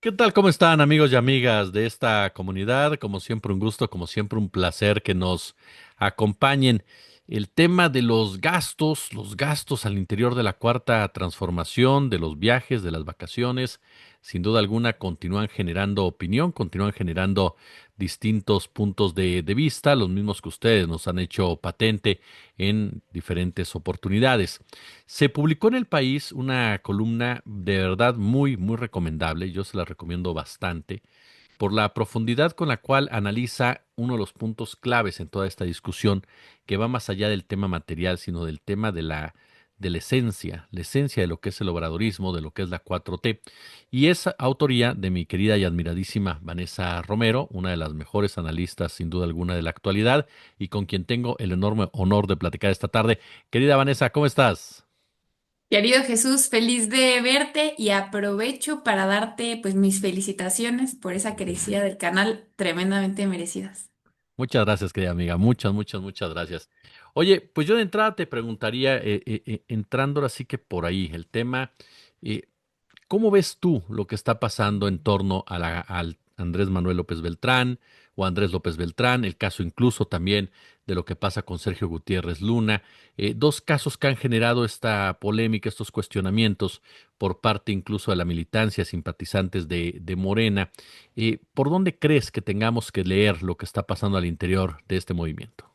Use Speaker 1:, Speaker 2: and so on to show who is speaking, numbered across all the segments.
Speaker 1: ¿Qué tal? ¿Cómo están amigos y amigas de esta comunidad? Como siempre un gusto, como siempre un placer que nos acompañen. El tema de los gastos al interior de la cuarta transformación, de los viajes, de las vacaciones, sin duda alguna continúan generando opinión, continúan generando distintos puntos de vista, los mismos que ustedes nos han hecho patente en diferentes oportunidades. Se publicó en El País una columna de verdad muy, muy recomendable, yo se la recomiendo bastante, por la profundidad con la cual analiza uno de los puntos claves en toda esta discusión, que va más allá del tema material, sino del tema de la esencia de lo que es el obradorismo, de lo que es la 4T. Y es autoría de mi querida y admiradísima Vanessa Romero, una de las mejores analistas sin duda alguna de la actualidad, y con quien tengo el enorme honor de platicar esta tarde. Querida Vanessa, ¿cómo estás?
Speaker 2: Querido Jesús, feliz de verte y aprovecho para darte pues mis felicitaciones por esa crecida del canal tremendamente merecidas.
Speaker 1: Muchas gracias, querida amiga. Muchas, muchas, muchas gracias. Oye, pues yo de entrada te preguntaría, entrando ahora sí que por ahí, el tema, eh, ¿cómo ves tú lo que está pasando en torno a al Andrés Manuel López Beltrán o Andrés López Beltrán? El caso incluso también de lo que pasa con Sergio Gutiérrez Luna. Dos casos que han generado esta polémica, estos cuestionamientos por parte incluso de la militancia, simpatizantes de Morena. ¿Por dónde crees que tengamos que leer lo que está pasando al interior de este movimiento?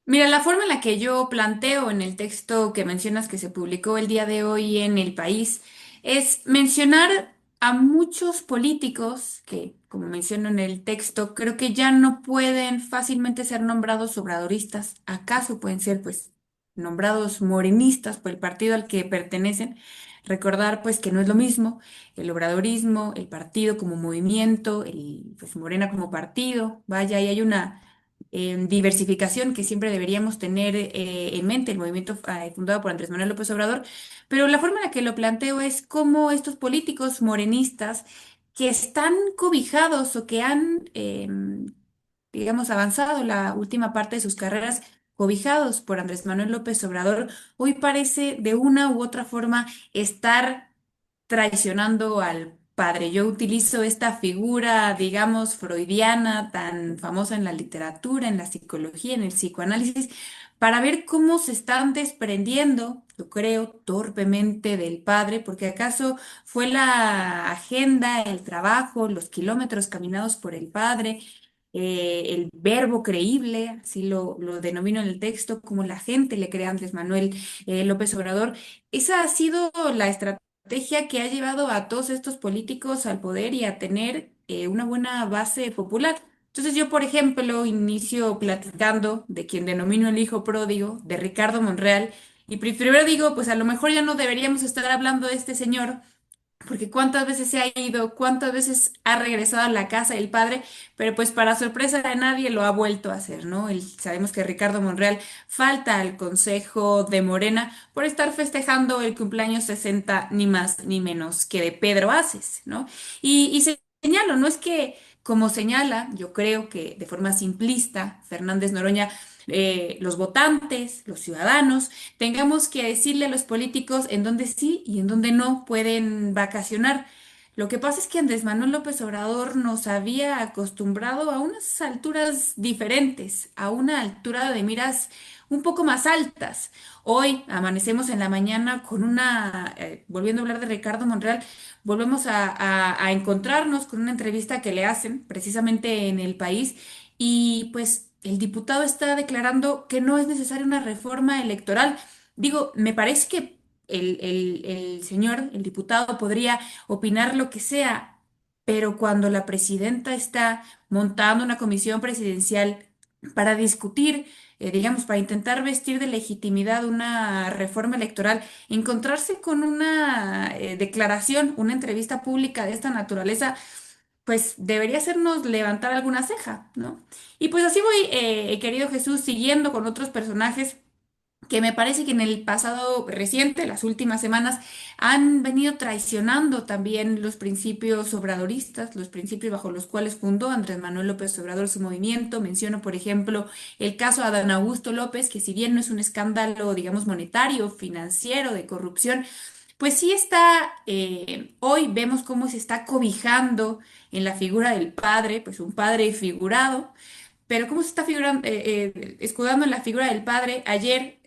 Speaker 2: Mira, la forma en la que yo planteo en el texto que mencionas que se publicó el día de hoy en El País es mencionar a muchos políticos que, como menciono en el texto, creo que ya no pueden fácilmente ser nombrados obradoristas. ¿Acaso pueden ser, pues, nombrados morenistas por el partido al que pertenecen? Recordar, pues, que no es lo mismo el obradorismo, el partido como movimiento, pues, Morena como partido. Vaya, y hay una diversificación que siempre deberíamos tener en mente, el movimiento fundado por Andrés Manuel López Obrador, pero la forma en la que lo planteo es cómo estos políticos morenistas que están cobijados o que han, digamos, avanzado la última parte de sus carreras cobijados por Andrés Manuel López Obrador, hoy parece de una u otra forma estar traicionando al padre. Yo utilizo esta figura, digamos, freudiana, tan famosa en la literatura, en la psicología, en el psicoanálisis, para ver cómo se están desprendiendo, yo creo, torpemente del padre, porque acaso fue la agenda, el trabajo, los kilómetros caminados por el padre. El verbo creíble, así lo denomino en el texto, como la gente le cree a Andrés Manuel López Obrador. Esa ha sido la estrategia que ha llevado a todos estos políticos al poder y a tener una buena base popular. Entonces yo, por ejemplo, inicio platicando de quien denomino el hijo pródigo, de Ricardo Monreal, y primero digo, pues a lo mejor ya no deberíamos estar hablando de este señor, porque cuántas veces se ha ido, cuántas veces ha regresado a la casa del padre, pero pues para sorpresa de nadie lo ha vuelto a hacer, ¿no? Sabemos que Ricardo Monreal falta al Consejo de Morena por estar festejando el cumpleaños 60 ni más ni menos que de Pedro Aces, ¿no? Y señalo, no es que, como señala, yo creo que de forma simplista, Fernández Noroña, los votantes, los ciudadanos, tengamos que decirle a los políticos en dónde sí y en dónde no pueden vacacionar. Lo que pasa es que Andrés Manuel López Obrador nos había acostumbrado a unas alturas diferentes, a una altura de miras un poco más altas. Hoy amanecemos en la mañana con volviendo a hablar de Ricardo Monreal, volvemos a encontrarnos con una entrevista que le hacen precisamente en El País y pues el diputado está declarando que no es necesaria una reforma electoral. Digo, me parece que el señor, el diputado, podría opinar lo que sea, pero cuando la presidenta está montando una comisión presidencial para discutir, digamos, para intentar vestir de legitimidad una reforma electoral, encontrarse con una declaración, una entrevista pública de esta naturaleza, pues debería hacernos levantar alguna ceja, ¿no? Y pues así voy, querido Jesús, siguiendo con otros personajes que me parece que en el pasado reciente, las últimas semanas, han venido traicionando también los principios obradoristas, los principios bajo los cuales fundó Andrés Manuel López Obrador su movimiento. Menciono, por ejemplo, el caso Adán Augusto López, que si bien no es un escándalo, digamos, monetario, financiero, de corrupción, pues sí está, hoy vemos cómo se está cobijando en la figura del padre, pues un padre figurado, pero cómo se está escudando en la figura del padre. Ayer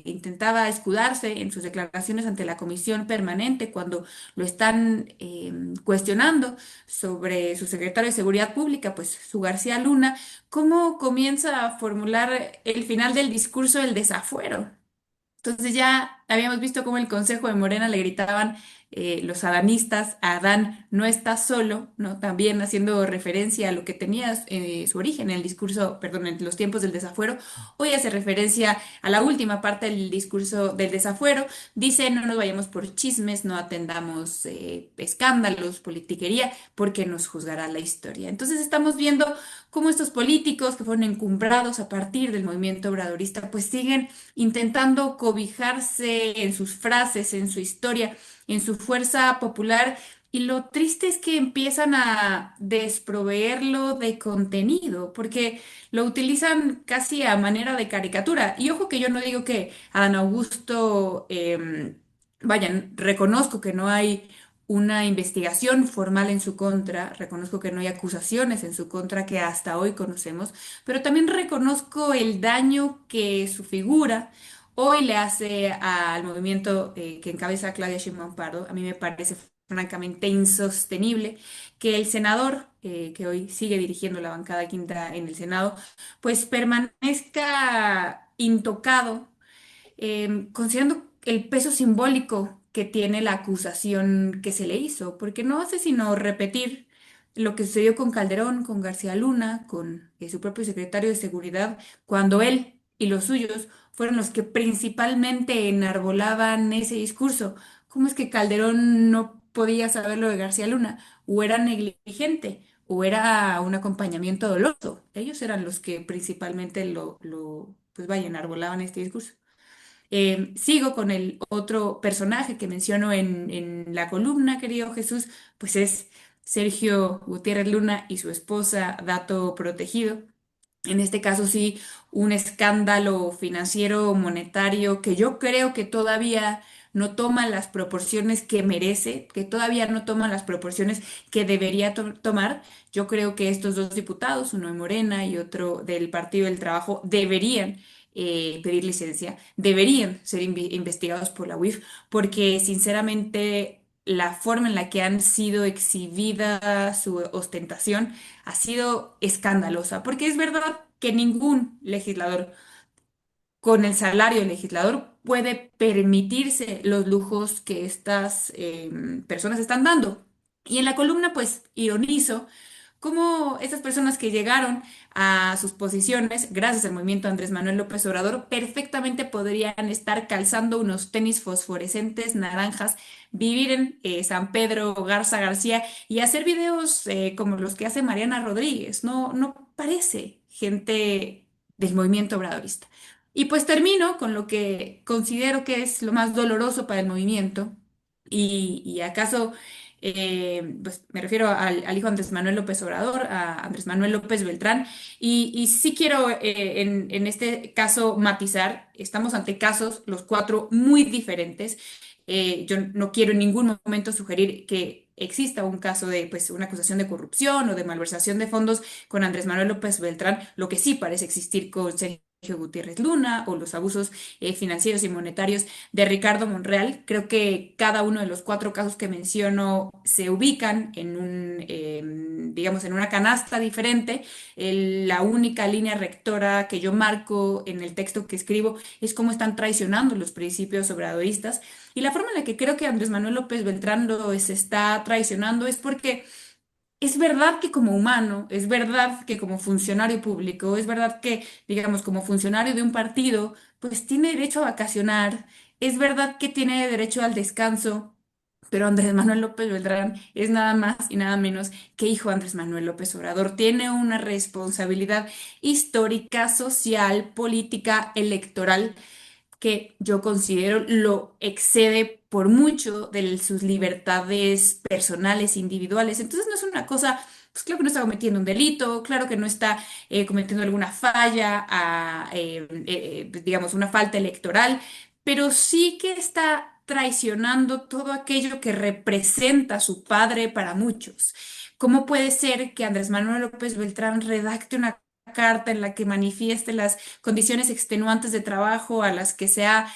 Speaker 2: intentaba escudarse en sus declaraciones ante la comisión permanente cuando lo están cuestionando sobre su secretario de Seguridad Pública, pues su García Luna, cómo comienza a formular el final del discurso del desafuero. Entonces ya habíamos visto cómo el Consejo de Morena le gritaban los adanistas, Adán no está solo, ¿no? También haciendo referencia a lo que tenía su origen en el discurso, perdón, en los tiempos del desafuero. Hoy hace referencia a la última parte del discurso del desafuero. Dice, no nos vayamos por chismes, no atendamos escándalos, politiquería, porque nos juzgará la historia. Entonces estamos viendo cómo estos políticos que fueron encumbrados a partir del movimiento obradorista, pues siguen intentando cobijarse en sus frases, en su historia, en su fuerza popular. Y lo triste es que empiezan a desproveerlo de contenido, porque lo utilizan casi a manera de caricatura. Y ojo que yo no digo que Adán Augusto, vayan, reconozco que no hay una investigación formal en su contra, reconozco que no hay acusaciones en su contra que hasta hoy conocemos, pero también reconozco el daño que su figura hoy le hace al movimiento que encabeza Claudia Sheinbaum Pardo. A mí me parece francamente insostenible que el senador, que hoy sigue dirigiendo la bancada quinta en el Senado, pues permanezca intocado, considerando el peso simbólico que tiene la acusación que se le hizo, porque no hace sino repetir lo que sucedió con Calderón, con García Luna, con su propio secretario de Seguridad, cuando él y los suyos fueron los que principalmente enarbolaban ese discurso. ¿Cómo es que Calderón no podía saber lo de García Luna? ¿O era negligente? ¿O era un acompañamiento doloso? Ellos eran los que principalmente pues vaya, enarbolaban este discurso. Sigo con el otro personaje que menciono en la columna, querido Jesús, pues es Sergio Gutiérrez Luna y su esposa, Dato Protegido. En este caso sí, un escándalo financiero monetario que yo creo que todavía no toma las proporciones que merece, que todavía no toma las proporciones que debería tomar. Yo creo que estos dos diputados, uno de Morena y otro del Partido del Trabajo, deberían pedir licencia, deberían ser investigados por la UIF, porque sinceramente la forma en la que han sido exhibida su ostentación ha sido escandalosa, porque es verdad que ningún legislador con el salario del legislador puede permitirse los lujos que estas personas están dando. Y en la columna, pues, ironizo cómo estas personas que llegaron a sus posiciones, gracias al movimiento Andrés Manuel López Obrador, perfectamente podrían estar calzando unos tenis fosforescentes naranjas, vivir en San Pedro Garza García y hacer videos como los que hace Mariana Rodríguez. No, no parece gente del movimiento obradorista. Y pues termino con lo que considero que es lo más doloroso para el movimiento. Y acaso pues me refiero al hijo Andrés Manuel López Obrador, a Andrés Manuel López Beltrán, y sí quiero en este caso matizar, estamos ante casos, los cuatro, muy diferentes. Yo no quiero en ningún momento sugerir que exista un caso de pues, una acusación de corrupción o de malversación de fondos con Andrés Manuel López Beltrán, lo que sí parece existir con Sergio Gutiérrez Luna o los abusos financieros y monetarios de Ricardo Monreal. Creo que cada uno de los cuatro casos que menciono se ubican en digamos, en una canasta diferente. La única línea rectora que yo marco en el texto que escribo es cómo están traicionando los principios obradoristas. Y la forma en la que creo que Andrés Manuel López Beltrán se está traicionando es porque es verdad que como humano, es verdad que como funcionario público, es verdad que, digamos, como funcionario de un partido, pues tiene derecho a vacacionar, es verdad que tiene derecho al descanso, pero Andrés Manuel López Beltrán es nada más y nada menos que hijo de Andrés Manuel López Obrador. Tiene una responsabilidad histórica, social, política, electoral que yo considero lo excede por mucho de sus libertades personales, individuales. Entonces no es una cosa, pues claro que no está cometiendo un delito, claro que no está cometiendo alguna falla, digamos, una falta electoral, pero sí que está traicionando todo aquello que representa a su padre para muchos. ¿Cómo puede ser que Andrés Manuel López Beltrán redacte una carta en la que manifieste las condiciones extenuantes de trabajo a las que se ha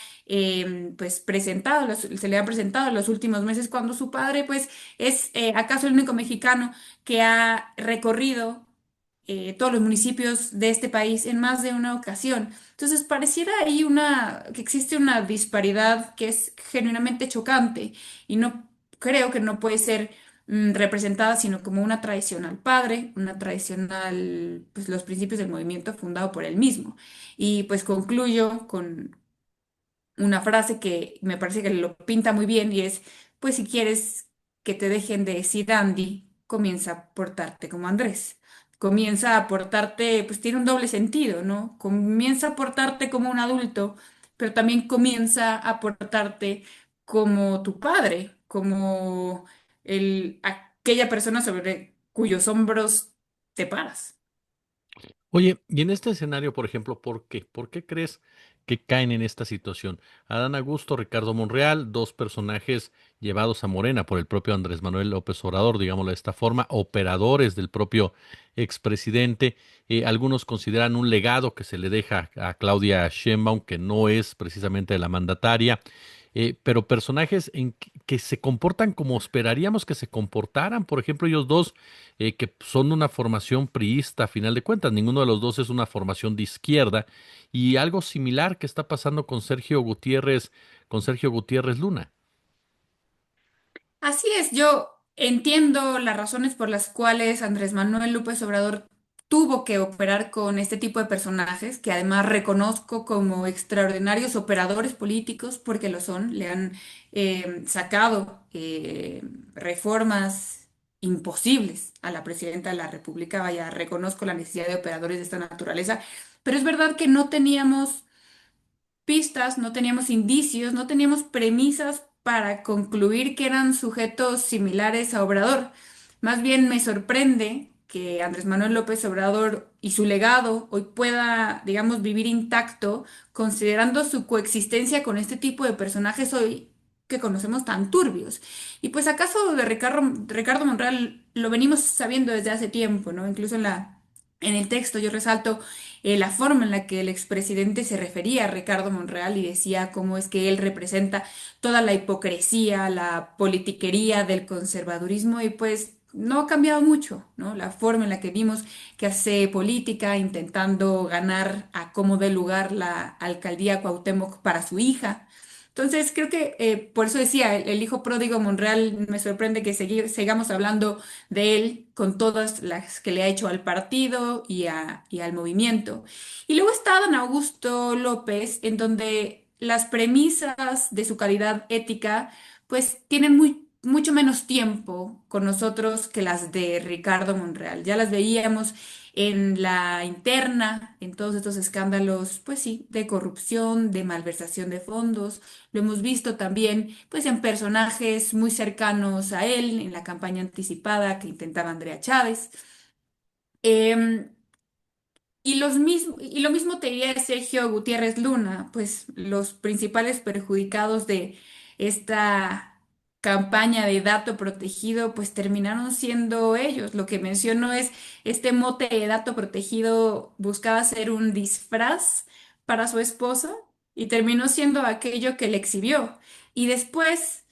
Speaker 2: pues presentado, se le ha presentado en los últimos meses, cuando su padre pues es acaso el único mexicano que ha recorrido todos los municipios de este país en más de una ocasión? Entonces, pareciera ahí que existe una disparidad que es genuinamente chocante y no creo que no puede ser representada sino como una traición al padre, una traición pues, los principios del movimiento fundado por él mismo. Y pues concluyo con una frase que me parece que lo pinta muy bien y es, pues si quieres que te dejen de decir Andy, comienza a portarte como Andrés. Comienza a portarte, pues tiene un doble sentido, ¿no? Comienza a portarte como un adulto, pero también comienza a portarte como tu padre, como aquella persona sobre cuyos hombros te paras.
Speaker 1: Oye, y en este escenario, por ejemplo, ¿por qué? ¿Por qué crees que caen en esta situación? Adán Augusto, Ricardo Monreal, dos personajes llevados a Morena por el propio Andrés Manuel López Obrador, digámoslo de esta forma, operadores del propio expresidente. Algunos consideran un legado que se le deja a Claudia Sheinbaum, que no es precisamente la mandataria, pero personajes que se comportan como esperaríamos que se comportaran. Por ejemplo, ellos dos que son una formación priista a final de cuentas. Ninguno de los dos es una formación de izquierda. Y algo similar que está pasando con Sergio Gutiérrez Luna.
Speaker 2: Así es, yo entiendo las razones por las cuales Andrés Manuel López Obrador tuvo que operar con este tipo de personajes, que además reconozco como extraordinarios operadores políticos, porque lo son, le han sacado reformas imposibles a la presidenta de la República. Vaya, reconozco la necesidad de operadores de esta naturaleza, pero es verdad que no teníamos pistas, no teníamos indicios, no teníamos premisas para concluir que eran sujetos similares a Obrador. Más bien me sorprende que Andrés Manuel López Obrador y su legado hoy pueda, digamos, vivir intacto, considerando su coexistencia con este tipo de personajes hoy que conocemos tan turbios. Y pues acaso de Ricardo Monreal lo venimos sabiendo desde hace tiempo, ¿no? Incluso en el texto yo resalto la forma en la que el expresidente se refería a Ricardo Monreal y decía cómo es que él representa toda la hipocresía, la politiquería del conservadurismo y pues no ha cambiado mucho, ¿no? La forma en la que vimos que hace política intentando ganar a como dé lugar la alcaldía Cuauhtémoc para su hija. Entonces, creo que por eso decía, el hijo pródigo Monreal me sorprende que sigamos hablando de él con todas las que le ha hecho al partido y al movimiento. Y luego está don Augusto López, en donde las premisas de su calidad ética, pues tienen mucho menos tiempo con nosotros que las de Ricardo Monreal. Ya las veíamos en la interna, en todos estos escándalos, pues sí, de corrupción, de malversación de fondos. Lo hemos visto también, pues, en personajes muy cercanos a él, en la campaña anticipada que intentaba Andrea Chávez. Em, y lo mismo te diría de Sergio Gutiérrez Luna, pues los principales perjudicados de esta campaña de dato protegido, pues terminaron siendo ellos. Lo que menciono es este mote de dato protegido buscaba ser un disfraz para su esposa y terminó siendo aquello que le exhibió. Y después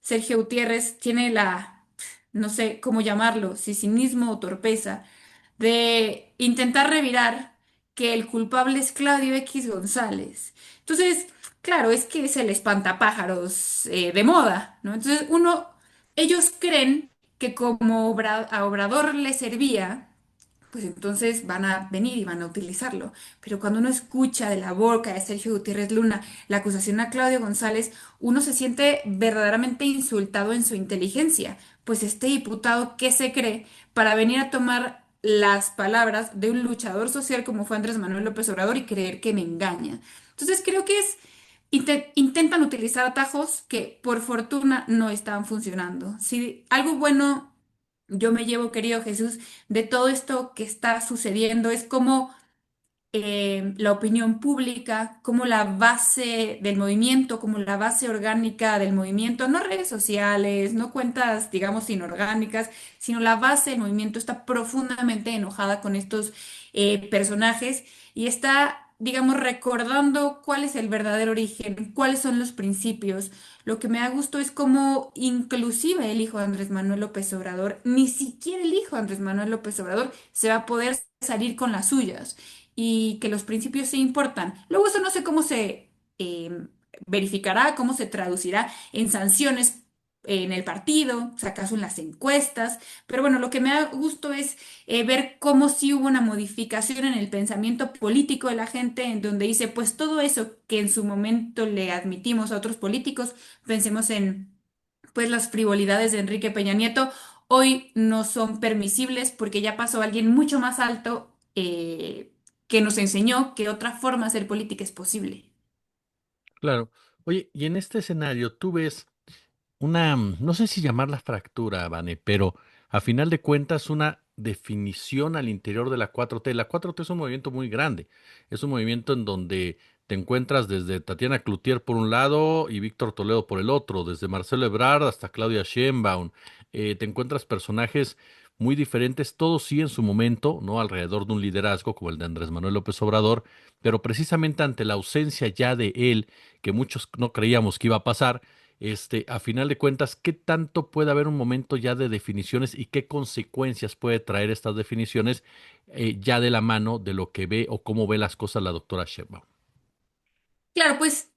Speaker 2: Sergio Gutiérrez tiene no sé cómo llamarlo, si cinismo o torpeza de intentar revirar que el culpable es Claudio X González. Entonces, claro, es que es el espantapájaros de moda, ¿no? Entonces, ellos creen que como a Obrador le servía, pues entonces van a venir y van a utilizarlo. Pero cuando uno escucha de la boca de Sergio Gutiérrez Luna la acusación a Claudio González, uno se siente verdaderamente insultado en su inteligencia, pues este diputado, ¿qué se cree para venir a tomar las palabras de un luchador social como fue Andrés Manuel López Obrador y creer que me engaña? Entonces creo que intentan utilizar atajos que por fortuna no están funcionando. Si algo bueno yo me llevo, querido Jesús, de todo esto que está sucediendo es como la opinión pública, como la base del movimiento, como la base orgánica del movimiento, no redes sociales, no cuentas, digamos, inorgánicas, sino la base del movimiento está profundamente enojada con estos personajes y está, digamos, recordando cuál es el verdadero origen, cuáles son los principios. Lo que me da gusto es como inclusive el hijo de Andrés Manuel López Obrador, ni siquiera el hijo de Andrés Manuel López Obrador se va a poder salir con las suyas y que los principios sí importan. Luego eso no sé cómo se verificará, cómo se traducirá en sanciones en el partido, si acaso en las encuestas, pero bueno, lo que me da gusto es ver cómo sí hubo una modificación en el pensamiento político de la gente, en donde dice, pues todo eso que en su momento le admitimos a otros políticos, pensemos en pues las frivolidades de Enrique Peña Nieto, hoy no son permisibles porque ya pasó alguien mucho más alto que nos enseñó que otra forma de hacer política es posible.
Speaker 1: Claro. Oye, y en este escenario tú ves no sé si llamarla fractura, Vane, pero a final de cuentas una definición al interior de la 4T. La 4T es un movimiento muy grande, es un movimiento en donde te encuentras desde Tatiana Cloutier por un lado y Víctor Toledo por el otro, desde Marcelo Ebrard hasta Claudia Sheinbaum. Te encuentras personajes muy diferentes, todos sí en su momento, ¿no? Alrededor de un liderazgo como el de Andrés Manuel López Obrador, pero precisamente ante la ausencia ya de él, que muchos no creíamos que iba a pasar, a final de cuentas, ¿qué tanto puede haber un momento ya de definiciones y qué consecuencias puede traer estas definiciones ya de la mano de lo que ve o cómo ve las cosas la doctora Sheinbaum?
Speaker 2: Claro, pues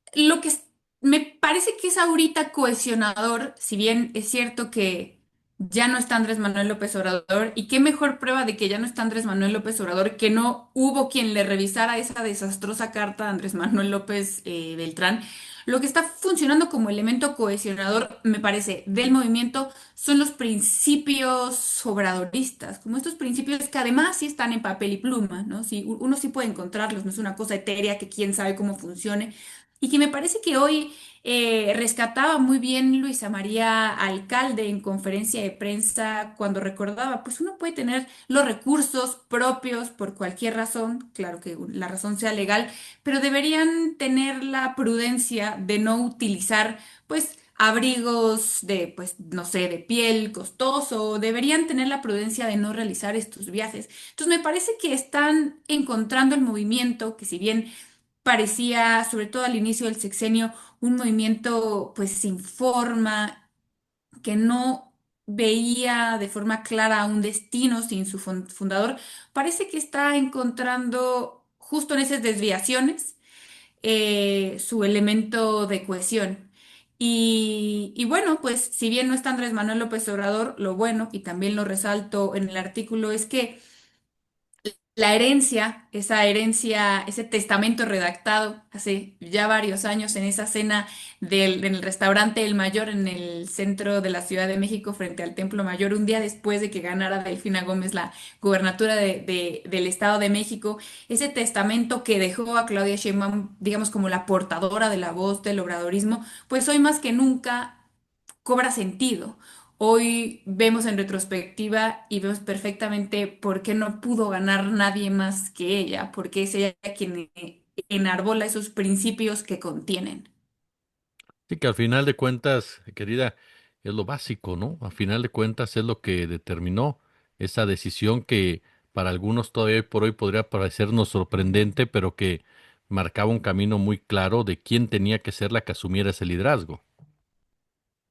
Speaker 2: me parece que es ahorita cohesionador, si bien es cierto que ya no está Andrés Manuel López Obrador, y qué mejor prueba de que ya no está Andrés Manuel López Obrador que no hubo quien le revisara esa desastrosa carta a Andrés Manuel López Beltrán. Lo que está funcionando como elemento cohesionador, me parece, del movimiento son los principios obradoristas, como estos principios que además sí están en papel y pluma, ¿no? Sí, uno sí puede encontrarlos, no es una cosa etérea que quién sabe cómo funcione. Y que me parece que hoy rescataba muy bien Luisa María Alcalde en conferencia de prensa cuando recordaba, pues uno puede tener los recursos propios por cualquier razón, claro que la razón sea legal, pero deberían tener la prudencia de no utilizar, pues, abrigos de, pues, no sé, de piel costoso, deberían tener la prudencia de no realizar estos viajes. Entonces, me parece que están encontrando el movimiento, que si bien parecía, sobre todo al inicio del sexenio, un movimiento, pues, sin forma, que no veía de forma clara un destino sin su fundador, parece que está encontrando justo en esas desviaciones su elemento de cohesión. Y bueno, pues si bien no está Andrés Manuel López Obrador, lo bueno, y también lo resalto en el artículo, es que la herencia, esa herencia, ese testamento redactado hace ya varios años en esa cena en el restaurante El Mayor en el centro de la Ciudad de México frente al Templo Mayor, un día después de que ganara Delfina Gómez la gubernatura del Estado de México, ese testamento que dejó a Claudia Sheinbaum, digamos, como la portadora de la voz del obradorismo, pues hoy más que nunca cobra sentido. Hoy vemos en retrospectiva y vemos perfectamente por qué no pudo ganar nadie más que ella, porque es ella quien enarbola esos principios que contienen.
Speaker 1: Sí, que al final de cuentas, querida, es lo básico, ¿no? Al final de cuentas es lo que determinó esa decisión que para algunos todavía hoy por hoy podría parecernos sorprendente, pero que marcaba un camino muy claro de quién tenía que ser la que asumiera ese liderazgo.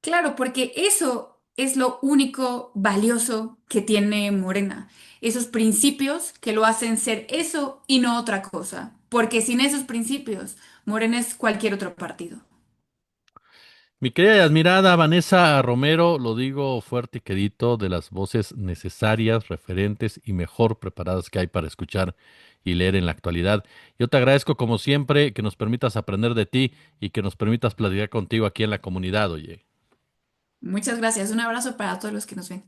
Speaker 2: Claro, porque eso es lo único valioso que tiene Morena. Esos principios que lo hacen ser eso y no otra cosa. Porque sin esos principios, Morena es cualquier otro partido.
Speaker 1: Mi querida y admirada Vanessa Romero, lo digo fuerte y quedito, de las voces necesarias, referentes y mejor preparadas que hay para escuchar y leer en la actualidad. Yo te agradezco como siempre que nos permitas aprender de ti y que nos permitas platicar contigo aquí en la comunidad, oye.
Speaker 2: Muchas gracias. Un abrazo para todos los que nos ven.